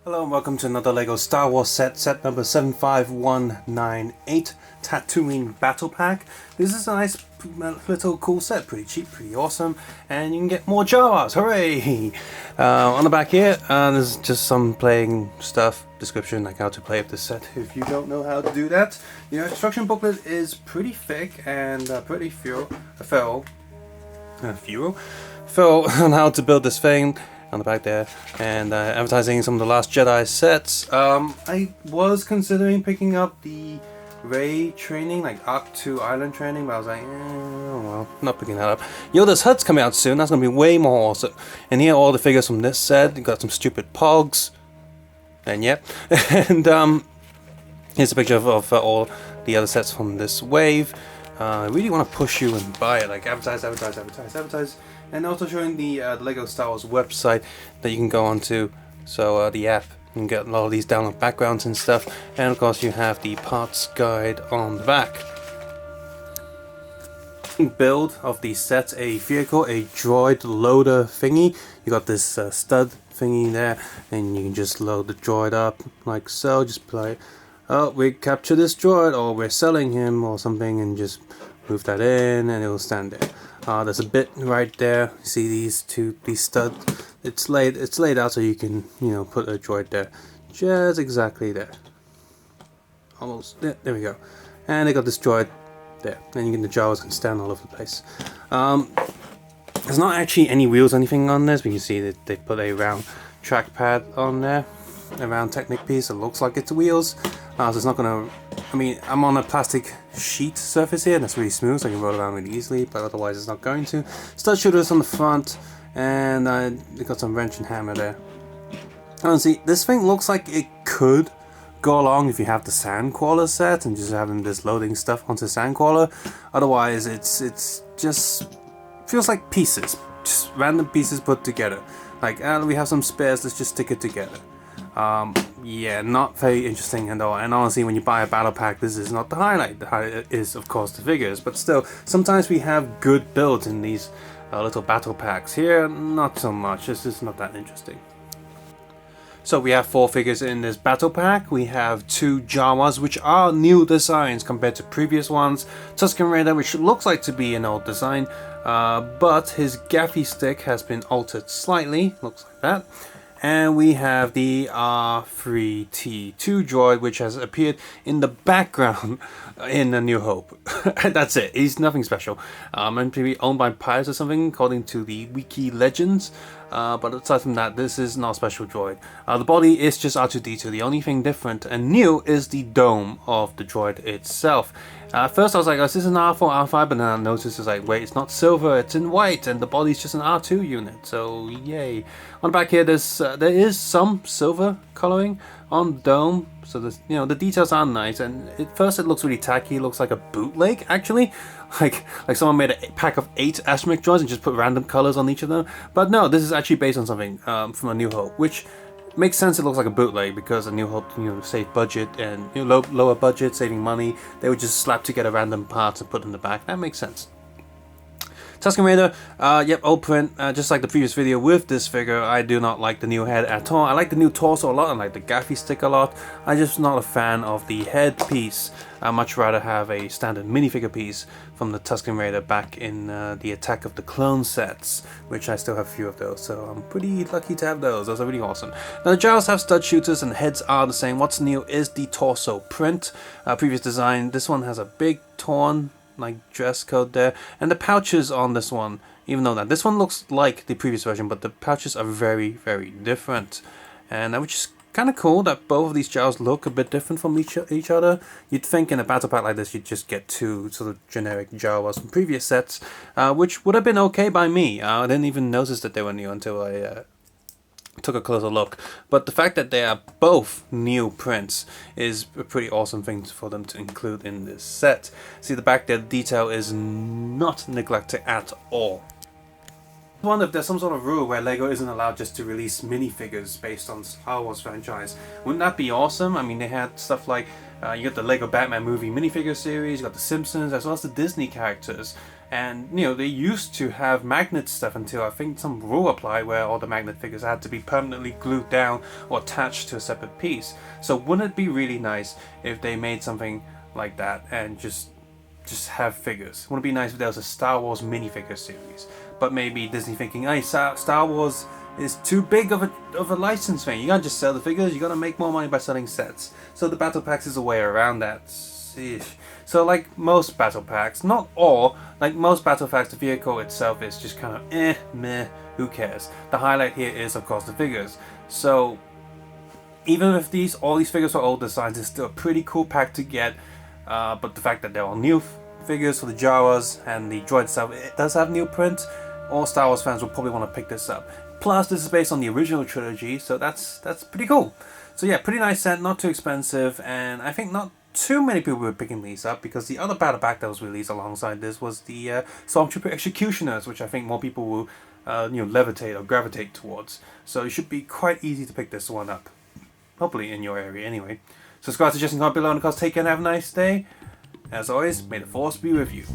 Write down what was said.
Hello and welcome to another LEGO Star Wars set number 75198, Tatooine Battle Pack. This is a nice little cool set, pretty cheap, pretty awesome, and you can get more Jawas, hooray! On the back here, there's just some playing stuff, description, like how to play with this set if you don't know how to do that. The instruction booklet is pretty thick and pretty thorough on how to build this thing. On the back there, and advertising some of the Last Jedi sets. I was considering picking up the Rey training, like Arc 2 Island training, but I was like, oh well, not picking that up. Yoda's Hut's coming out soon, that's going to be way more awesome. And here are all the figures from this set. You got some stupid Pogs, and yep. And here's a picture of all the other sets from this wave. I really want to push you and buy it, like advertise. And also showing the LEGO Star Wars website that you can go onto, so the app, you can get a lot of these download backgrounds and stuff, and of course you have the parts guide on the back. Build of the set, a vehicle, a droid loader thingy. You got this stud thingy there, and you can just load the droid up like so, just play, oh, we captured this droid, or we're selling him or something, and just move that in and it will stand there. There's a bit right there. See these studs? It's laid out so you can, put a droid there, just exactly there. Almost there we go. And they got this droid there. And you get the Jawas can stand all over the place. There's not actually any wheels or anything on this, but you see that they put a round trackpad on there, a round Technic piece. It looks like it's wheels. So it's not gonna. I'm on a plastic sheet surface here, and that's really smooth, so I can roll around really easily, but otherwise it's not going to. Stud shooters on the front, and they got some wrench and hammer there. Honestly, this thing looks like it could go along if you have the Sandcrawler set and just having this loading stuff onto Sandcrawler. Otherwise, it's just feels like pieces, just random pieces put together. Like, we have some spares, let's just stick it together. Yeah, not very interesting at all. And honestly, when you buy a battle pack, this is not the highlight. The highlight is, of course, the figures. But still, sometimes we have good builds in these little battle packs. Here, not so much. It's just not that interesting. So we have 4 figures in this battle pack. We have 2 Jawas, which are new designs compared to previous ones. Tusken Raider, which looks like to be an old design, but his gaffy stick has been altered slightly. Looks like that. And we have the R3-T2 droid, which has appeared in the background in A New Hope. That's it. He's nothing special. And maybe owned by pirates or something, according to the wiki legends. But aside from that, this is not a special droid. The body is just R2-D2. The only thing different and new is the dome of the droid itself. At first I was like, oh, is this an R4, R5? But then I noticed it's like, wait, it's not silver, it's in white, and the body's just an R2 unit, so yay. On the back here, there is some silver coloring on the dome, so the details are nice, and at first it looks really tacky, it looks like a bootleg, actually. Like someone made a pack of 8 astromech droids and just put random colors on each of them. But no, this is actually based on something from A New Hope, which makes sense. It looks like a bootleg because A New Hope, save budget and lower budget, saving money. They would just slap together random parts and put in the back. That makes sense. Tusken Raider, yep, old print, just like the previous video with this figure. I do not like the new head at all. I like the new torso a lot, I like the gaffy stick a lot. I'm just not a fan of the head piece. I'd much rather have a standard minifigure piece from the Tusken Raider back in the Attack of the Clone sets, which I still have a few of those, so I'm pretty lucky to have those. Those are really awesome. Now the Jawas have stud shooters and heads are the same. What's new is the torso print. Previous design, this one has a big torn dress code there, and the pouches on this one, even though this one looks like the previous version, but the pouches are very, very different, and which is kind of cool that both of these Jawas look a bit different from each other. You'd think in a battle pack like this you'd just get 2 sort of generic Jawas from previous sets, which would have been okay by me. I didn't even notice that they were new until I took a closer look. But the fact that they are both new prints is a pretty awesome thing for them to include in this set. See the back there, the detail is not neglected at all. I wonder if there's some sort of rule where LEGO isn't allowed just to release minifigures based on Star Wars franchise. Wouldn't that be awesome? I mean, they had stuff like, you got the LEGO Batman movie minifigure series, you got the Simpsons, as well as the Disney characters. And you know, they used to have magnet stuff until I think some rule applied where all the magnet figures had to be permanently glued down or attached to a separate piece. So wouldn't it be really nice if they made something like that and just have figures? Wouldn't it be nice if there was a Star Wars minifigure series? But maybe Disney thinking, hey, Star Wars is too big of a license thing. You can't just sell the figures, you gotta make more money by selling sets. So the battle packs is a way around that. So like most battle packs, not all, like most battle packs, the vehicle itself is just kind of meh, who cares? The highlight here is of course the figures. So even if all these figures are old designs, it's still a pretty cool pack to get. But the fact that they're all new figures for the Jawas and the droid itself, it does have new print. All Star Wars fans will probably want to pick this up. Plus, this is based on the original trilogy, so that's pretty cool. So yeah, pretty nice set, not too expensive, and I think not too many people were picking these up because the other battle pack that was released alongside this was the Stormtrooper Executioners, which I think more people will levitate or gravitate towards. So it should be quite easy to pick this one up. Hopefully in your area anyway. Subscribe, suggesting comment below, and of course take care and have a nice day. As always, may the Force be with you.